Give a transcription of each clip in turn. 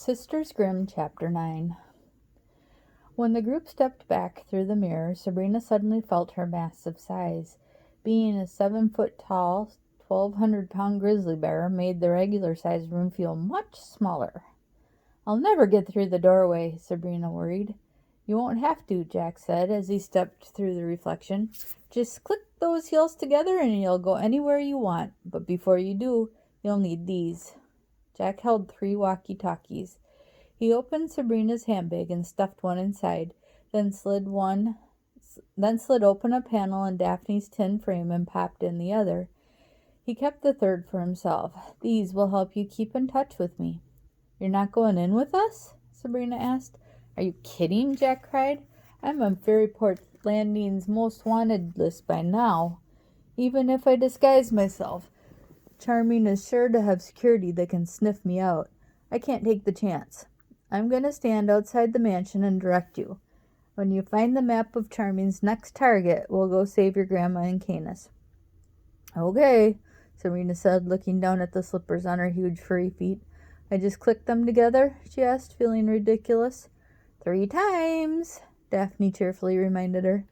Sisters Grimm, Chapter 9. When the group stepped back through the mirror, Sabrina suddenly felt her massive size. Being a 7-foot-tall, 1,200-pound grizzly bear made the regular-sized room feel much smaller. "I'll never get through the doorway," Sabrina worried. "You won't have to," Jack said as he stepped through the reflection. "Just click those heels together and you'll go anywhere you want. But before you do, you'll need these." Jack held 3 walkie-talkies. He opened Sabrina's handbag and stuffed one inside, then slid open a panel in Daphne's tin frame and popped in the other. He kept the third for himself. "These will help you keep in touch with me." "You're not going in with us?" Sabrina asked. "Are you kidding?" Jack cried. "I'm on Ferryport Landing's most wanted list by now. Even if I disguise myself, Charming is sure to have security that can sniff me out. I can't take the chance. I'm going to stand outside the mansion and direct you. When you find the map of Charming's next target, we'll go save your grandma in Canis." "Okay," Sabrina said, looking down at the slippers on her huge furry feet. "I just clicked them together?" she asked, feeling ridiculous. "3 times," Daphne cheerfully reminded her.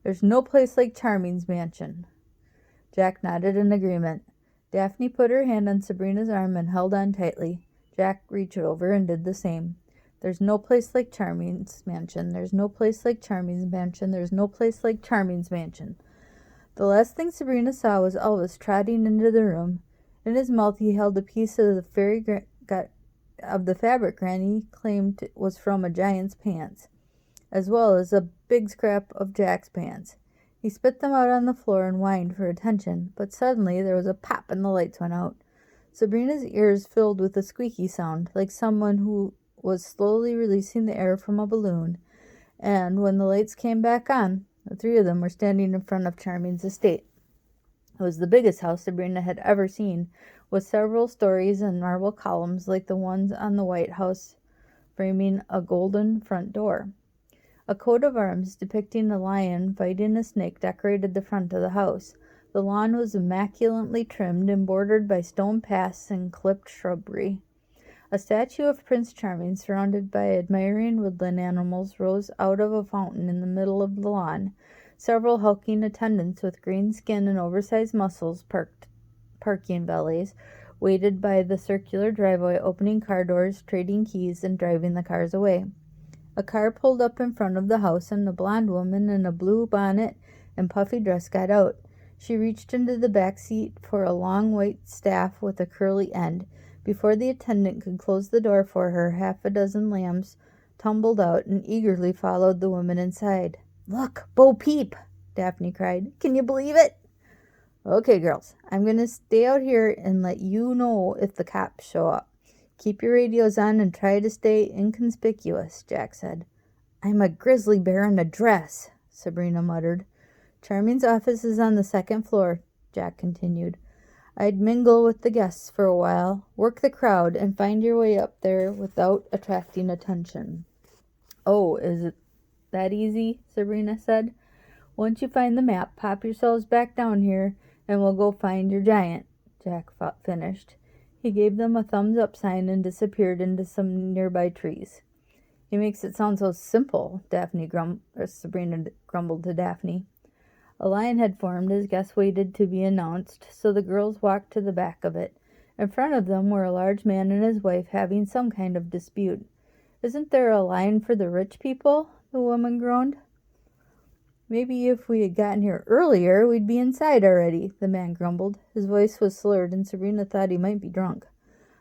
"There's no place like Charming's mansion." Jack nodded in agreement. Daphne put her hand on Sabrina's arm and held on tightly. Jack reached over and did the same. "There's no place like Charming's mansion. There's no place like Charming's mansion. There's no place like Charming's mansion." The last thing Sabrina saw was Elvis trotting into the room. In his mouth he held a piece of the fabric Granny claimed was from a giant's pants, as well as a big scrap of Jack's pants. He spit them out on the floor and whined for attention, but suddenly there was a pop and the lights went out. Sabrina's ears filled with a squeaky sound, like someone who was slowly releasing the air from a balloon, and when the lights came back on, the 3 of them were standing in front of Charming's estate. It was the biggest house Sabrina had ever seen, with several stories and marble columns like the ones on the White House framing a golden front door. A coat of arms depicting a lion fighting a snake decorated the front of the house. The lawn was immaculately trimmed and bordered by stone paths and clipped shrubbery. A statue of Prince Charming, surrounded by admiring woodland animals, rose out of a fountain in the middle of the lawn. Several hulking attendants with green skin and oversized muscles, parking valets, waited by the circular driveway, opening car doors, trading keys, and driving the cars away. A car pulled up in front of the house, and a blonde woman in a blue bonnet and puffy dress got out. She reached into the back seat for a long white staff with a curly end. Before the attendant could close the door for her, 6 lambs tumbled out and eagerly followed the woman inside. "Look, Bo Peep!" Daphne cried. "Can you believe it?" "Okay, girls, I'm going to stay out here and let you know if the cops show up. Keep your radios on and try to stay inconspicuous," Jack said. "I'm a grizzly bear in a dress," Sabrina muttered. "Charming's office is on the 2nd floor," Jack continued. "I'd mingle with the guests for a while, work the crowd, and find your way up there without attracting attention." "Oh, is it that easy?" Sabrina said. "Once you find the map, pop yourselves back down here, and we'll go find your giant," Jack finished. He gave them a thumbs-up sign and disappeared into some nearby trees. "He makes it sound so simple," Sabrina grumbled to Daphne. A line had formed as guests waited to be announced, so the girls walked to the back of it. In front of them were a large man and his wife having some kind of dispute. "Isn't there a line for the rich people?" the woman groaned. "Maybe if we had gotten here earlier, we'd be inside already," the man grumbled. His voice was slurred, and Sabrina thought he might be drunk.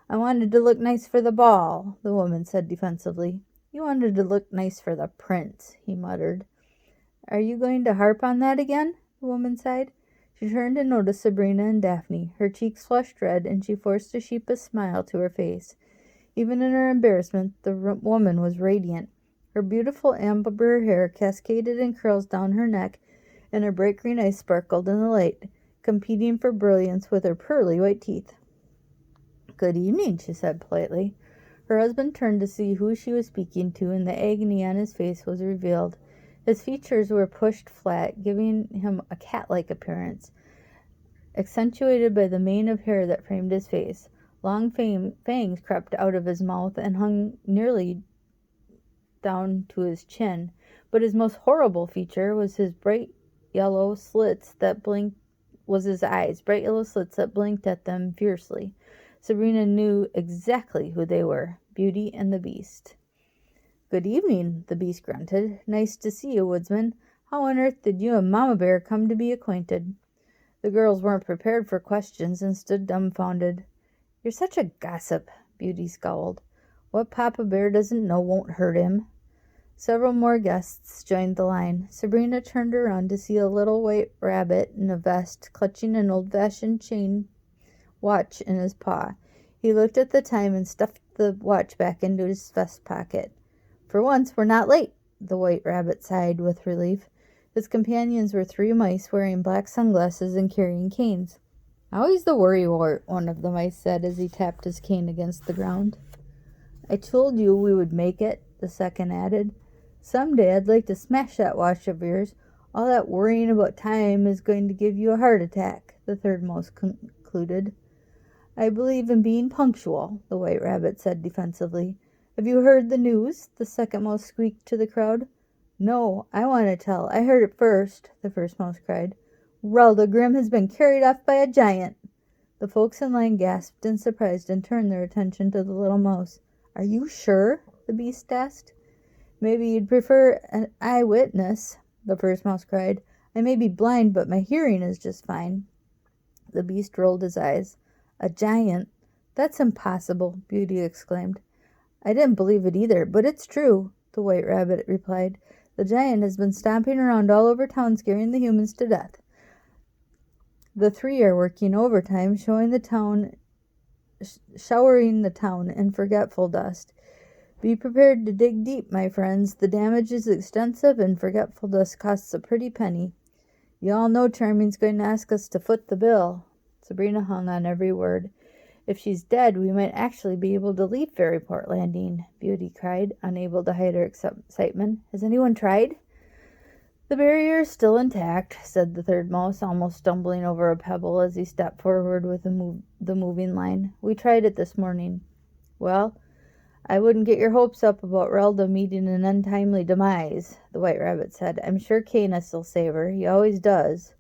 "I wanted to look nice for the ball," the woman said defensively. "You wanted to look nice for the prince," he muttered. "Are you going to harp on that again?" the woman sighed. She turned and noticed Sabrina and Daphne. Her cheeks flushed red, and she forced a sheepish smile to her face. Even in her embarrassment, the woman was radiant. Her beautiful amber hair cascaded in curls down her neck, and her bright green eyes sparkled in the light, competing for brilliance with her pearly white teeth. "Good evening," she said politely. Her husband turned to see who she was speaking to, and the agony on his face was revealed. His features were pushed flat, giving him a cat-like appearance, accentuated by the mane of hair that framed his face. Long fangs crept out of his mouth and hung nearly down to his chin, but his most horrible feature was his bright yellow slits that blinked at them fiercely. Sabrina knew exactly who they were, Beauty and the Beast. "Good evening," the Beast grunted. "Nice to see you, woodsman. How on earth did you and Mama Bear come to be acquainted?" The girls weren't prepared for questions and stood dumbfounded. "You're such a gossip," Beauty scowled. "What Papa Bear doesn't know won't hurt him." Several more guests joined the line. Sabrina turned around to see a little white rabbit in a vest clutching an old-fashioned chain watch in his paw. He looked at the time and stuffed the watch back into his vest pocket. "For once, we're not late," the white rabbit sighed with relief. His companions were 3 mice wearing black sunglasses and carrying canes. "Always the worrywart," one of the mice said as he tapped his cane against the ground. "I told you we would make it," the second added. "Someday I'd like to smash that watch of yours. All that worrying about time is going to give you a heart attack," the third mouse concluded. "I believe in being punctual," the white rabbit said defensively. "Have you heard the news?" the second mouse squeaked to the crowd. "No, I want to tell. I heard it first," the first mouse cried. "Relda Grimm has been carried off by a giant." The folks in line gasped in surprise and turned their attention to the little mouse. "Are you sure?" the Beast asked. "Maybe you'd prefer an eyewitness," the first mouse cried. "I may be blind, but my hearing is just fine." The Beast rolled his eyes. "A giant? That's impossible," Beauty exclaimed. "I didn't believe it either, but it's true," the white rabbit replied. "The giant has been stomping around all over town scaring the humans to death. The 3 are working overtime, showering the town in forgetful dust. Be prepared to dig deep, my friends. The damage is extensive, and forgetful dust costs a pretty penny. You all know Charming's going to ask us to foot the bill." Sabrina hung on every word. "If she's dead, we might actually be able to leave Fairyport Landing," Beauty cried, unable to hide her excitement. "Has anyone tried?" "The barrier is still intact," said the third mouse, almost stumbling over a pebble as he stepped forward with the moving line. "We tried it this morning." "Well, I wouldn't get your hopes up about Relda meeting an untimely demise," the white rabbit said. "I'm sure Canis will save her. He always does."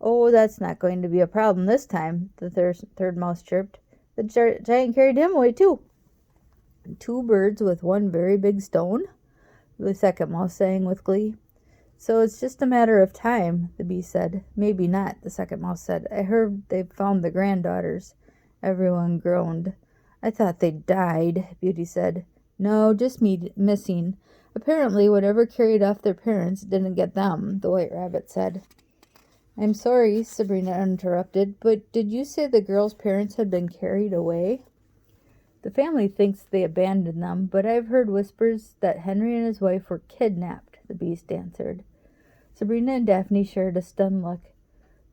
"Oh, that's not going to be a problem this time," the third mouse chirped. "The giant carried him away, too." "2 birds with 1 very big stone?" the second mouse sang with glee. "So it's just a matter of time," the Beast said. "Maybe not," the second mouse said. "I heard they've found the granddaughters." Everyone groaned. "I thought they died," Beauty said. "No, just missing. Apparently whatever carried off their parents didn't get them," the white rabbit said. "I'm sorry," Sabrina interrupted, "but did you say the girls' parents had been carried away?" "The family thinks they abandoned them, but I've heard whispers that Henry and his wife were kidnapped," the Beast answered. Sabrina and Daphne shared a stunned look.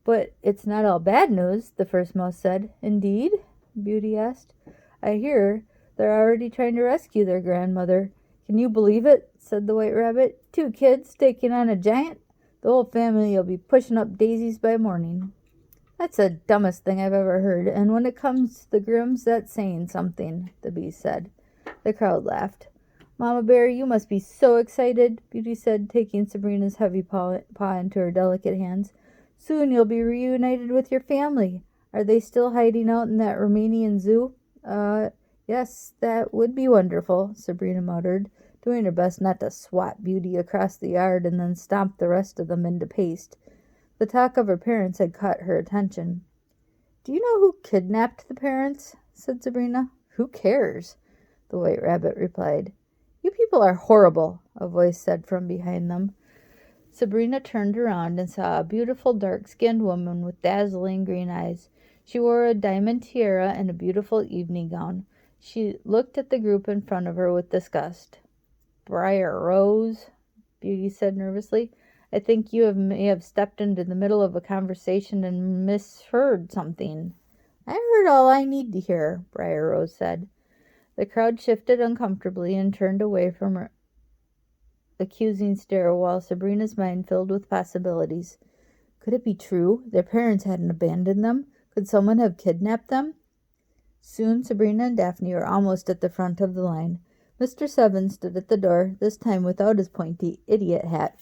"But it's not all bad news," the first mouse said. "Indeed?" Beauty asked. "I hear they're already trying to rescue their grandmother." "Can you believe it?" said the white rabbit. 2 kids taking on a giant? The whole family will be pushing up daisies by morning." "That's the dumbest thing I've ever heard, and when it comes to the Grimms, that's saying something," the Beast said. The crowd laughed. "Mama Bear, you must be so excited," Beauty said, taking Sabrina's heavy paw into her delicate hands. "Soon you'll be reunited with your family. Are they still hiding out in that Romanian zoo?" Yes, that would be wonderful," Sabrina muttered, doing her best not to swat Beauty across the yard and then stomp the rest of them into paste. The talk of her parents had caught her attention. "Do you know who kidnapped the parents?" said Sabrina. "Who cares?" the white rabbit replied. "You people are horrible," a voice said from behind them. Sabrina turned around and saw a beautiful dark-skinned woman with dazzling green eyes. She wore a diamond tiara and a beautiful evening gown. She looked at the group in front of her with disgust. "Briar Rose," Beauty said nervously, "I think you may have stepped into the middle of a conversation and misheard something." "I heard all I need to hear," Briar Rose said. The crowd shifted uncomfortably and turned away from her accusing stare while Sabrina's mind filled with possibilities. Could it be true? Their parents hadn't abandoned them. Could someone have kidnapped them? Soon Sabrina and Daphne were almost at the front of the line. Mr. Seven stood at the door, this time without his pointy idiot hat.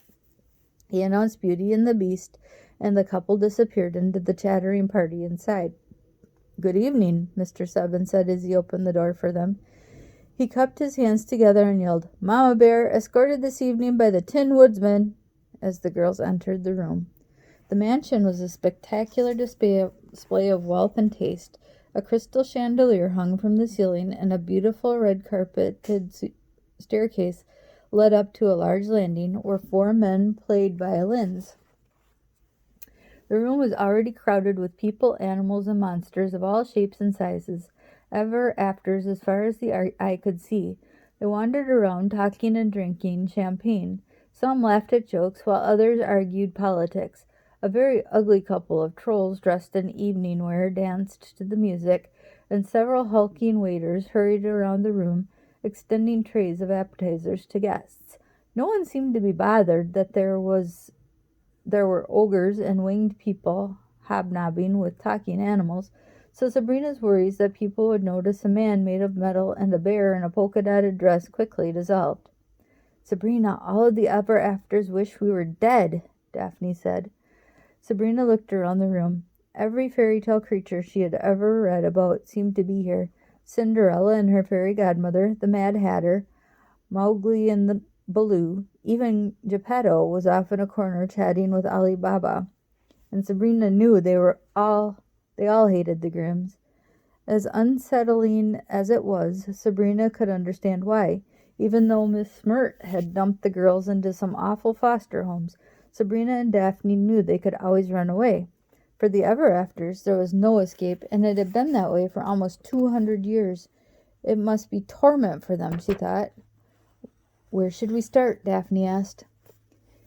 He announced Beauty and the Beast, and the couple disappeared into the chattering party inside. "Good evening," Mr. Seven said as he opened the door for them. He cupped his hands together and yelled, "Mama Bear, escorted this evening by the Tin Woodsman," as the girls entered the room. The mansion was a spectacular display of wealth and taste. A crystal chandelier hung from the ceiling, and a beautiful red-carpeted staircase led up to a large landing where 4 men played violins. The room was already crowded with people, animals, and monsters of all shapes and sizes, ever-afters as far as the eye could see. They wandered around, talking and drinking champagne. Some laughed at jokes, while others argued politics. A very ugly couple of trolls dressed in evening wear danced to the music, and several hulking waiters hurried around the room, extending trays of appetizers to guests. No one seemed to be bothered that there were ogres and winged people hobnobbing with talking animals, so Sabrina's worries that people would notice a man made of metal and a bear in a polka-dotted dress quickly dissolved. "Sabrina, all of the ever-afters wish we were dead," Daphne said. Sabrina looked around the room. Every fairy tale creature she had ever read about seemed to be here. Cinderella and her fairy godmother, the Mad Hatter, Mowgli and the Baloo, even Geppetto was off in a corner chatting with Ali Baba. And Sabrina knew they all hated the Grimms. As unsettling as it was, Sabrina could understand why. Even though Miss Smirt had dumped the girls into some awful foster homes, Sabrina and Daphne knew they could always run away. For the ever-afters, there was no escape, and it had been that way for almost 200 years. It must be torment for them, she thought. "Where should we start?" Daphne asked.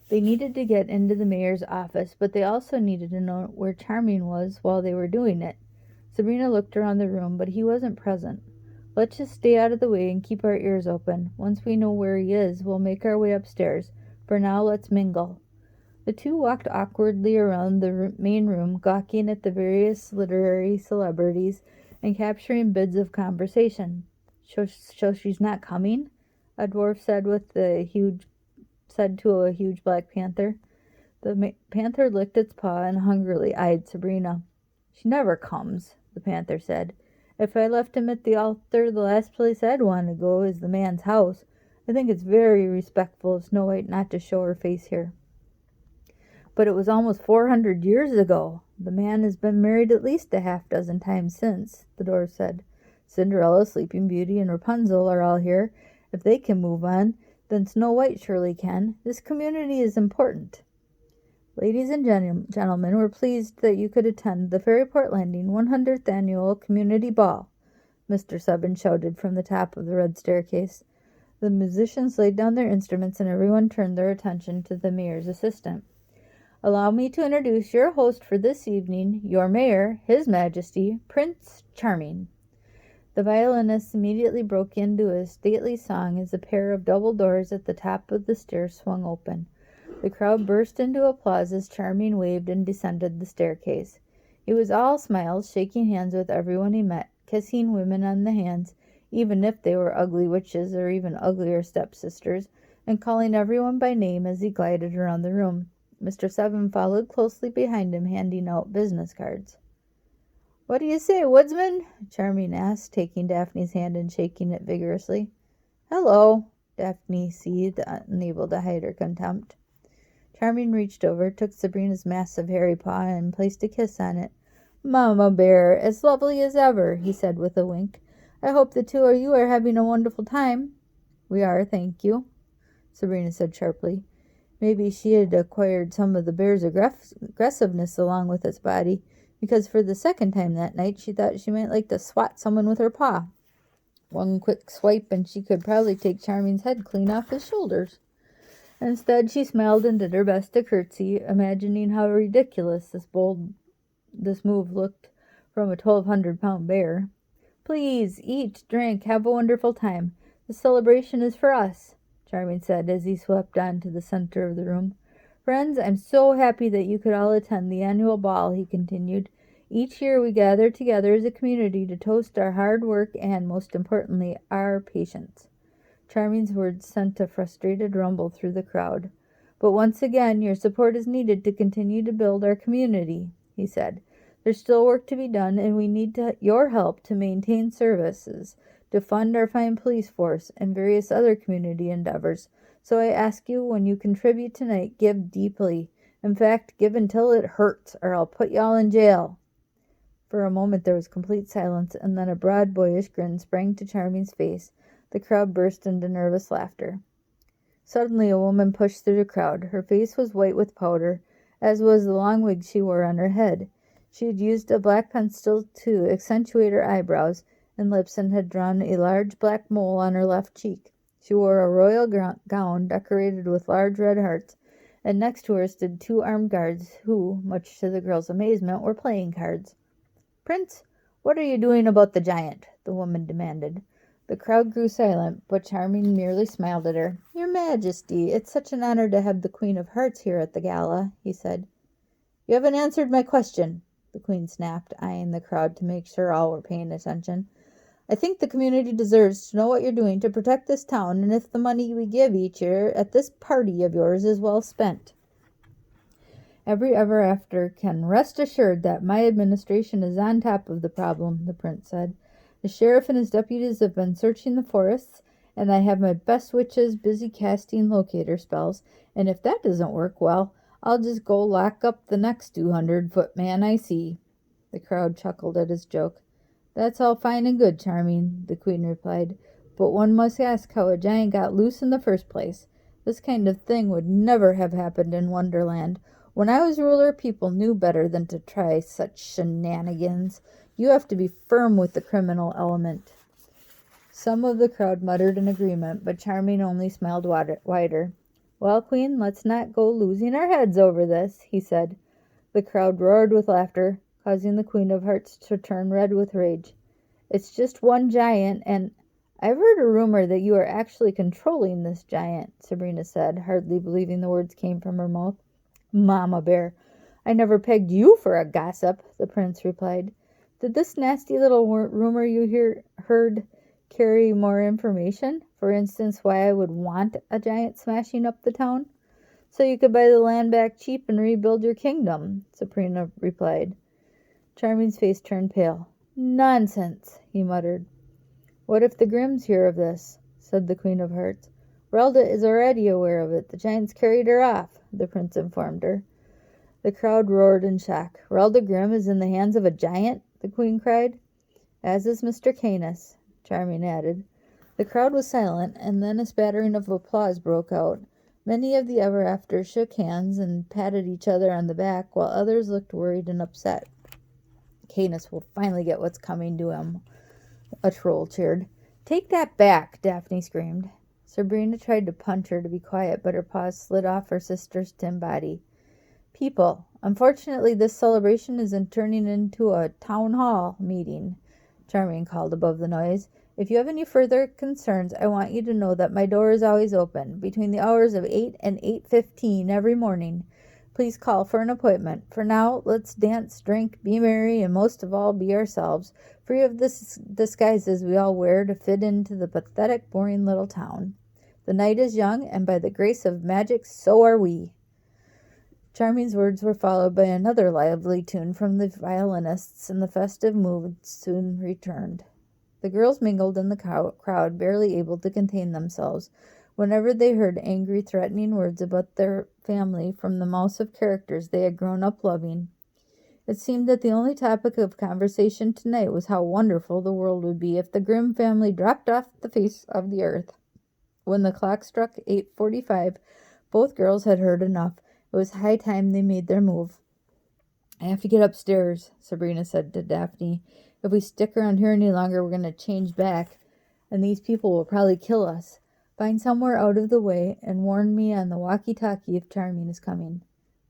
They needed to get into the mayor's office, but they also needed to know where Charming was while they were doing it. Sabrina looked around the room, but he wasn't present. "Let's just stay out of the way and keep our ears open. Once we know where he is, we'll make our way upstairs. For now, let's mingle." The two walked awkwardly around the main room, gawking at the various literary celebrities and capturing bits of conversation. So she's not coming?" a dwarf said to a huge black panther. The panther licked its paw and hungrily eyed Sabrina. "She never comes," the panther said. "If I left him at the altar, the last place I'd want to go is the man's house. I think it's very respectful of Snow White not to show her face here." "But it was almost 400 years ago. The man has been married at least a half-dozen times since," the dwarf said. "Cinderella, Sleeping Beauty, and Rapunzel are all here. If they can move on, then Snow White surely can. This community is important." "Ladies and gentlemen, we're pleased that you could attend the Fairyport Landing 100th Annual Community Ball," Mr. Seven shouted from the top of the red staircase. The musicians laid down their instruments, and everyone turned their attention to the mayor's assistant. "Allow me to introduce your host for this evening, your mayor, His Majesty, Prince Charming." The violinists immediately broke into a stately song as a pair of double doors at the top of the stairs swung open. The crowd burst into applause as Charming waved and descended the staircase. He was all smiles, shaking hands with everyone he met, kissing women on the hands, even if they were ugly witches or even uglier stepsisters, and calling everyone by name as he glided around the room. Mr. Seven followed closely behind him, handing out business cards. "What do you say, Woodsman?" Charming asked, taking Daphne's hand and shaking it vigorously. "Hello," Daphne seethed, unable to hide her contempt. Charming reached over, took Sabrina's massive hairy paw, and placed a kiss on it. "Mama Bear, as lovely as ever," he said with a wink. "I hope the two of you are having a wonderful time." "We are, thank you," Sabrina said sharply. Maybe she had acquired some of the bear's aggressiveness along with its body, because for the second time that night she thought she might like to swat someone with her paw. One quick swipe and she could probably take Charming's head clean off his shoulders. Instead, she smiled and did her best to curtsy, imagining how ridiculous this move looked from a 1,200-pound bear. "Please, eat, drink, have a wonderful time. The celebration is for us," Charming said as he swept on to the center of the room. "Friends, I'm so happy that you could all attend the annual ball," he continued. Each year we gather together as a community to toast our hard work and, most importantly, our patience. Charming's words sent a frustrated rumble through the crowd. But once again, your support is needed to continue to build our community, he said. There's still work to be done, and we need your help to maintain services, to fund our fine police force, and various other community endeavors. So I ask you, when you contribute tonight, give deeply. In fact, give until it hurts, or I'll put you all in jail. For a moment there was complete silence, and then a broad, boyish grin sprang to Charming's face. The crowd burst into nervous laughter. Suddenly a woman pushed through the crowd. Her face was white with powder, as was the long wig she wore on her head. She had used a black pencil to accentuate her eyebrows and lips, and had drawn a large black mole on her left cheek. She wore a royal gown decorated with large red hearts, and next to her stood 2 armed guards who, much to the girl's amazement, were playing cards. "Prince, what are you doing about the giant?" the woman demanded. The crowd grew silent, but Charming merely smiled at her. "Your Majesty, it's such an honor to have the Queen of Hearts here at the gala," he said. "You haven't answered my question," the Queen snapped, eyeing the crowd to make sure all were paying attention. "I think the community deserves to know what you're doing to protect this town, and if the money we give each year at this party of yours is well spent." "Every ever after can rest assured that my administration is on top of the problem," the prince said. "The sheriff and his deputies have been searching the forests, and I have my best witches busy casting locator spells, and if that doesn't work, well, I'll just go lock up the next 200-foot man I see." The crowd chuckled at his joke. "That's all fine and good, Charming," the queen replied, "but one must ask how a giant got loose in the first place. This kind of thing would never have happened in Wonderland. When I was ruler, people knew better than to try such shenanigans. You have to be firm with the criminal element." Some of the crowd muttered in agreement, but Charming only smiled wider. "Well, Queen, let's not go losing our heads over this," he said. The crowd roared with laughter, causing the Queen of Hearts to turn red with rage. "It's just one giant, and I've heard a rumor that you are actually controlling this giant," Sabrina said, hardly believing the words came from her mouth. "Mama Bear, I never pegged you for a gossip," the prince replied. "Did this nasty little rumor you heard carry more information? For instance, why I would want a giant smashing up the town?" "So you could buy the land back cheap and rebuild your kingdom," Sabrina replied. Charming's face turned pale. "Nonsense," he muttered. "What if the Grimms hear of this?" said the Queen of Hearts. "Relda is already aware of it. The giants carried her off," the prince informed her. The crowd roared in shock. "Relda Grimm is in the hands of a giant?" the queen cried. "As is Mr. Canis," Charming added. The crowd was silent, and then a spattering of applause broke out. Many of the ever-afters shook hands and patted each other on the back, while others looked worried and upset. "Canis will finally get what's coming to him," a troll cheered. "Take that back," Daphne screamed. Sabrina tried to punch her to be quiet, but her paws slid off her sister's tin body. "People, unfortunately this celebration is turning into a town hall meeting," Charming called above the noise. "If you have any further concerns, I want you to know that my door is always open, between the hours of 8 and 8:15 every morning. Please call for an appointment. For now, let's dance, drink, be merry, and most of all, be ourselves, free of the disguises we all wear to fit into the pathetic, boring little town. The night is young, and by the grace of magic, so are we." Charming's words were followed by another lively tune from the violinists, and the festive mood soon returned. The girls mingled in the crowd, barely able to contain themselves. Whenever they heard angry, threatening words about their family from the mouths of characters they had grown up loving, it seemed that the only topic of conversation tonight was how wonderful the world would be if the Grimm family dropped off the face of the earth. When the clock struck 8:45, both girls had heard enough. It was high time they made their move. "I have to get upstairs," Sabrina said to Daphne. "If we stick around here any longer, we're going to change back, and these people will probably kill us. Find somewhere out of the way and warn me on the walkie-talkie if Charming is coming."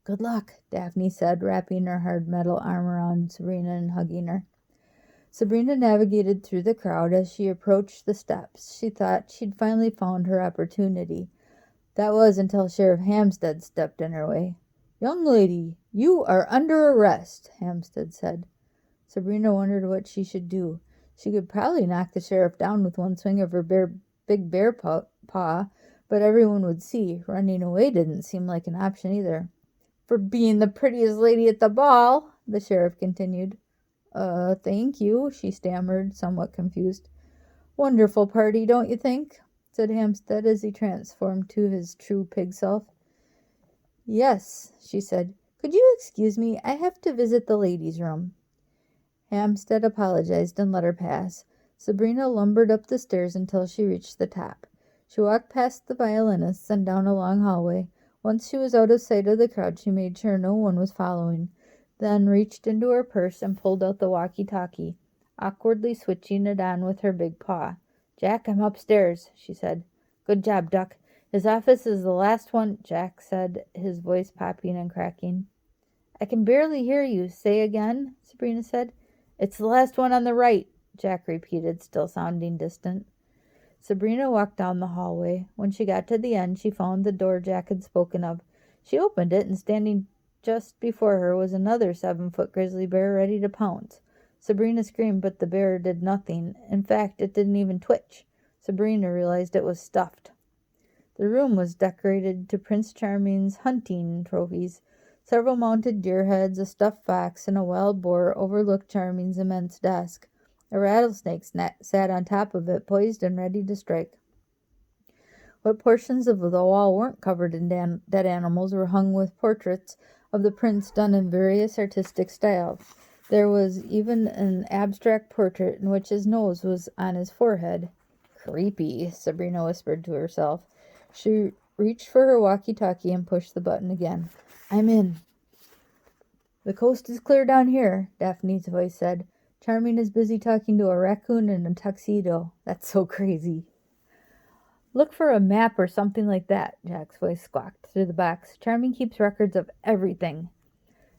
"Good luck," Daphne said, wrapping her hard metal arm around Sabrina and hugging her. Sabrina navigated through the crowd. As she approached the steps, she thought she'd finally found her opportunity. That was until Sheriff Hampstead stepped in her way. "Young lady, you are under arrest," Hampstead said. Sabrina wondered what she should do. She could probably knock the sheriff down with one swing of her big bear paw, but everyone would see. Running away didn't seem like an option either. "For being the prettiest lady at the ball," the sheriff continued. Thank you," she stammered, somewhat confused. "Wonderful party, don't you think?" said Hampstead as he transformed to his true pig self. "Yes," she said. "Could you excuse me? I have to visit the ladies' room." Hampstead apologized and let her pass. Sabrina lumbered up the stairs until she reached the top. She walked past the violinists and down a long hallway. Once she was out of sight of the crowd, she made sure no one was following, then reached into her purse and pulled out the walkie-talkie, awkwardly switching it on with her big paw. "Jack, I'm upstairs," she said. "Good job, Duck. His office is the last one," Jack said, his voice popping and cracking. "I can barely hear you. Say again," Sabrina said. "It's the last one on the right," Jack repeated, still sounding distant. Sabrina walked down the hallway. When she got to the end, she found the door Jack had spoken of. She opened it, and standing just before her was another 7-foot grizzly bear ready to pounce. Sabrina screamed, but the bear did nothing. In fact, it didn't even twitch. Sabrina realized it was stuffed. The room was decorated to Prince Charming's hunting trophies. Several mounted deer heads, a stuffed fox, and a wild boar overlooked Charming's immense desk. A rattlesnake sat on top of it, poised and ready to strike. What portions of the wall weren't covered in dead animals were hung with portraits of the prince done in various artistic styles. There was even an abstract portrait in which his nose was on his forehead. "Creepy," Sabrina whispered to herself. She reached for her walkie-talkie and pushed the button again. "I'm in." "The coast is clear down here," Daphne's voice said. "Charming is busy talking to a raccoon in a tuxedo. That's so crazy." "Look for a map or something like that," Jack's voice squawked through the box. "Charming keeps records of everything."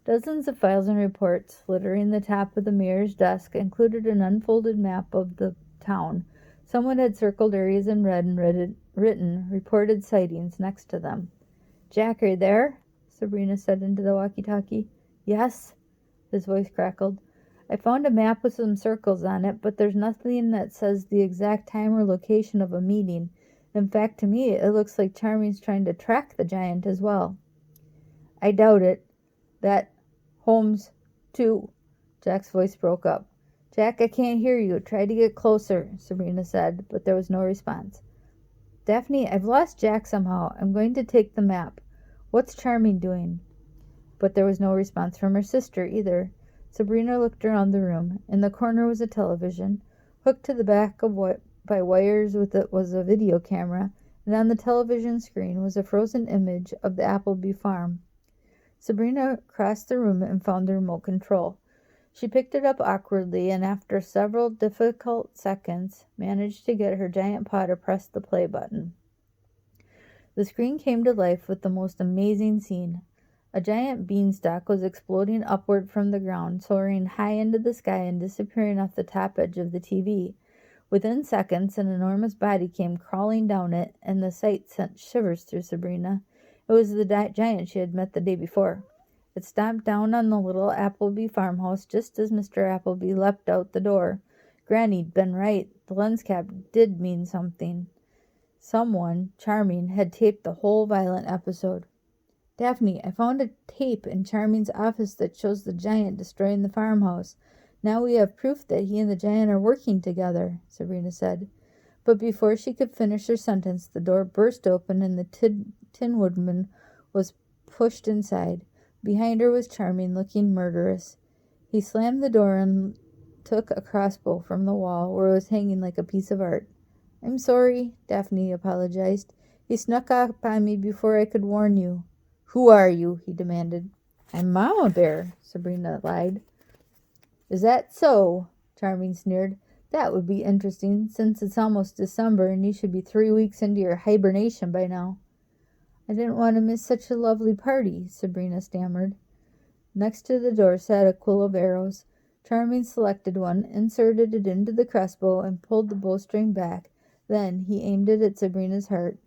Dozens of files and reports littering the top of the mayor's desk included an unfolded map of the town. Someone had circled areas in red and written reported sightings next to them. "Jack, are you there?" Sabrina said into the walkie-talkie. "Yes," his voice crackled. "I found a map with some circles on it, but there's nothing that says the exact time or location of a meeting. In fact, to me, it looks like Charming's trying to track the giant as well." "I doubt it. That Holmes, too." Jack's voice broke up. "Jack, I can't hear you. Try to get closer," Sabrina said, but there was no response. "Daphne, I've lost Jack somehow. I'm going to take the map. What's Charming doing?" But there was no response from her sister either. Sabrina looked around the room. In the corner was a television. Hooked to the back by wires was a video camera, and on the television screen was a frozen image of the Appleby farm. Sabrina crossed the room and found the remote control. She picked it up awkwardly and after several difficult seconds managed to get her giant paw to press the play button. The screen came to life with the most amazing scene. A giant beanstalk was exploding upward from the ground, soaring high into the sky and disappearing off the top edge of the TV. Within seconds, an enormous body came crawling down it, and the sight sent shivers through Sabrina. It was the giant she had met the day before. It stomped down on the little Appleby farmhouse just as Mr. Appleby leapt out the door. Granny'd been right. The lens cap did mean something. Someone, Charming, had taped the whole violent episode. "Daphne, I found a tape in Charming's office that shows the giant destroying the farmhouse. Now we have proof that he and the giant are working together," Sabrina said. But before she could finish her sentence, the door burst open and the Tin Woodman was pushed inside. Behind her was Charming, looking murderous. He slammed the door and took a crossbow from the wall, where it was hanging like a piece of art. "I'm sorry," Daphne apologized. "He snuck up on me before I could warn you." "Who are you?" he demanded. "I'm Mama Bear," Sabrina lied. "Is that so?" Charming sneered. "That would be interesting, since it's almost December and you should be 3 weeks into your hibernation by now." "I didn't want to miss such a lovely party," Sabrina stammered. Next to the door sat a quill of arrows. Charming selected one, inserted it into the crossbow, and pulled the bowstring back. Then he aimed it at Sabrina's heart.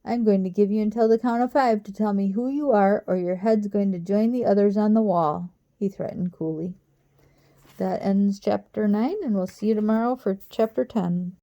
"I'm going to give you until the count of 5 to tell me who you are, or your head's going to join the others on the wall," he threatened coolly. that ends chapter 9, and we'll see you tomorrow for chapter 10.